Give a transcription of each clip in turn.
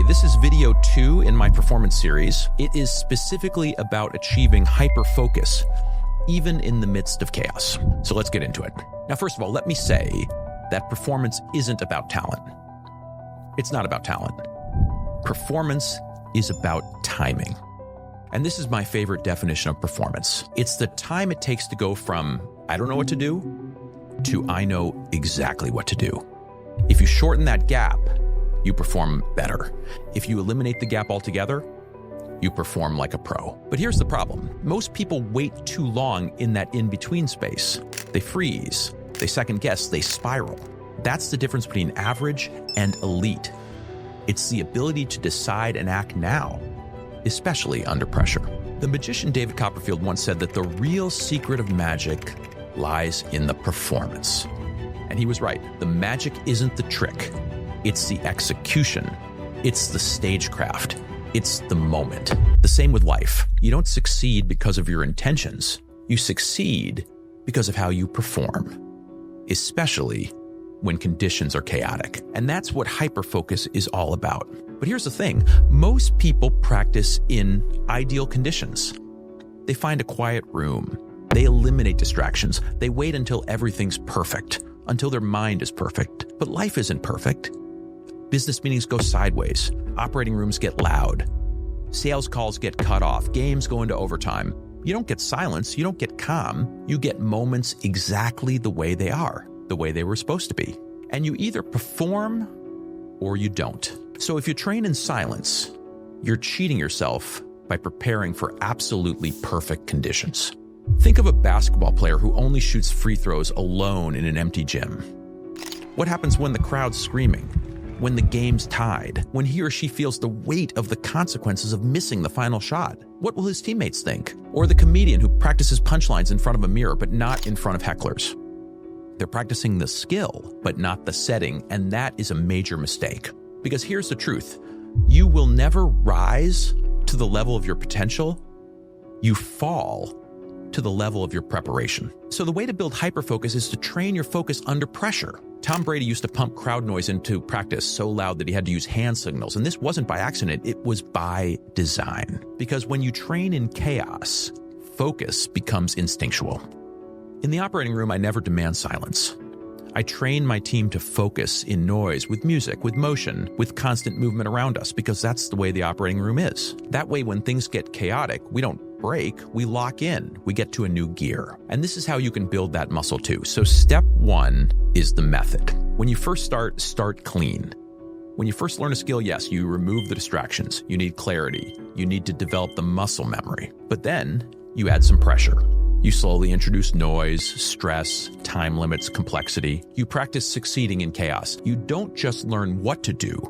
Okay, this is video 2 in my performance series. It is specifically about achieving hyperfocus, even in the midst of chaos. So let's get into it. Now, first of all, let me say that performance isn't about talent. It's not about talent. Performance is about timing. And this is my favorite definition of performance. It's the time it takes to go from, I don't know what to do, to I know exactly what to do. If you shorten that gap, you perform better. If you eliminate the gap altogether, you perform like a pro. But here's the problem. Most people wait too long in that in-between space. They freeze, they second guess, they spiral. That's the difference between average and elite. It's the ability to decide and act now, especially under pressure. The magician David Copperfield once said that the real secret of magic lies in the performance. And he was right. The magic isn't the trick. It's the execution. It's the stagecraft. It's the moment. The same with life. You don't succeed because of your intentions. You succeed because of how you perform, especially when conditions are chaotic. And that's what hyperfocus is all about. But here's the thing. Most people practice in ideal conditions. They find a quiet room. They eliminate distractions. They wait until everything's perfect, until their mind is perfect. But life isn't perfect. Business meetings go sideways. Operating rooms get loud. Sales calls get cut off. Games go into overtime. You don't get silence. You don't get calm. You get moments exactly the way they are, the way they were supposed to be. And you either perform or you don't. So if you train in silence, you're cheating yourself by preparing for absolutely perfect conditions. Think of a basketball player who only shoots free throws alone in an empty gym. What happens when the crowd's screaming? When the game's tied? When he or she feels the weight of the consequences of missing the final shot? What will his teammates think? Or the comedian who practices punchlines in front of a mirror but not in front of hecklers? They're practicing the skill, but not the setting, and that is a major mistake. Because here's the truth. You will never rise to the level of your potential. You fall to the level of your preparation. So the way to build hyperfocus is to train your focus under pressure. Tom Brady used to pump crowd noise into practice so loud that he had to use hand signals. And this wasn't by accident, it was by design. Because when you train in chaos, focus becomes instinctual. In the operating room, I never demand silence. I train my team to focus in noise, with music, with motion, with constant movement around us, because that's the way the operating room is. That way, when things get chaotic, we don't break, we lock in, we get to a new gear. And this is how you can build that muscle too. So step 1 is the method. When you first start clean. When you first learn a skill, yes, you remove the distractions. You need clarity. You need to develop the muscle memory. But then you add some pressure. You slowly introduce noise, stress, time limits, complexity. You practice succeeding in chaos. You don't just learn what to do.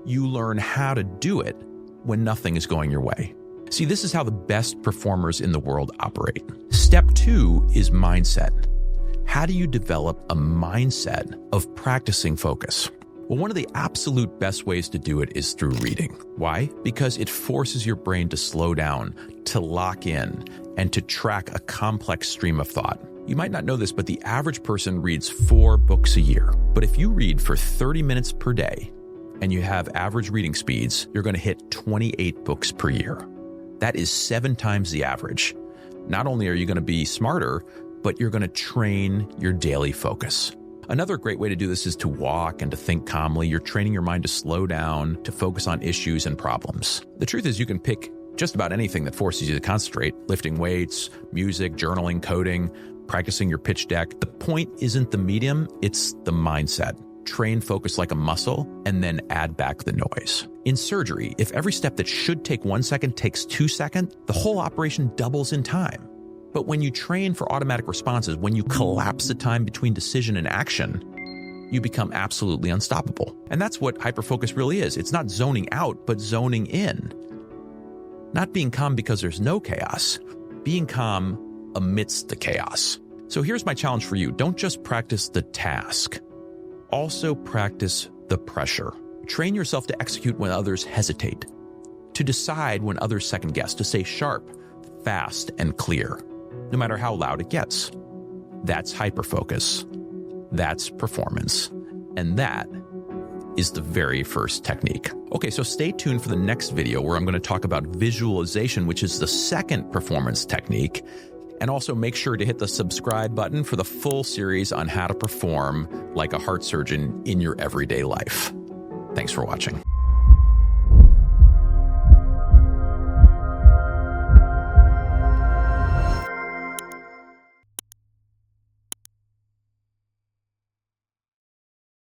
You learn how to do it when nothing is going your way. See, this is how the best performers in the world operate. Step 2 is mindset. How do you develop a mindset of practicing focus? Well, one of the absolute best ways to do it is through reading. Why? Because it forces your brain to slow down, to lock in, and to track a complex stream of thought. You might not know this, but the average person reads 4 books a year. But if you read for 30 minutes per day and you have average reading speeds, you're going to hit 28 books per year. That is 7 times the average. Not only are you going to be smarter, but you're going to train your daily focus. Another great way to do this is to walk and to think calmly. You're training your mind to slow down, to focus on issues and problems. The truth is you can pick just about anything that forces you to concentrate. Lifting weights, music, journaling, coding, practicing your pitch deck. The point isn't the medium, it's the mindset. Train focus like a muscle, and then add back the noise. In surgery, if every step that should take 1 second takes 2 seconds, the whole operation doubles in time. But when you train for automatic responses, when you collapse the time between decision and action, you become absolutely unstoppable. And that's what hyperfocus really is. It's not zoning out, but zoning in. Not being calm because there's no chaos, being calm amidst the chaos. So here's my challenge for you. Don't just practice the task. Also practice the pressure. Train yourself to execute when others hesitate, to decide when others second guess, to stay sharp, fast, and clear, no matter how loud it gets. That's hyperfocus. That's performance. And that is the very first technique. Okay, so stay tuned for the next video where I'm going to talk about visualization, which is the second performance technique. And also make sure to hit the subscribe button for the full series on how to perform like a heart surgeon in your everyday life. Thanks for watching.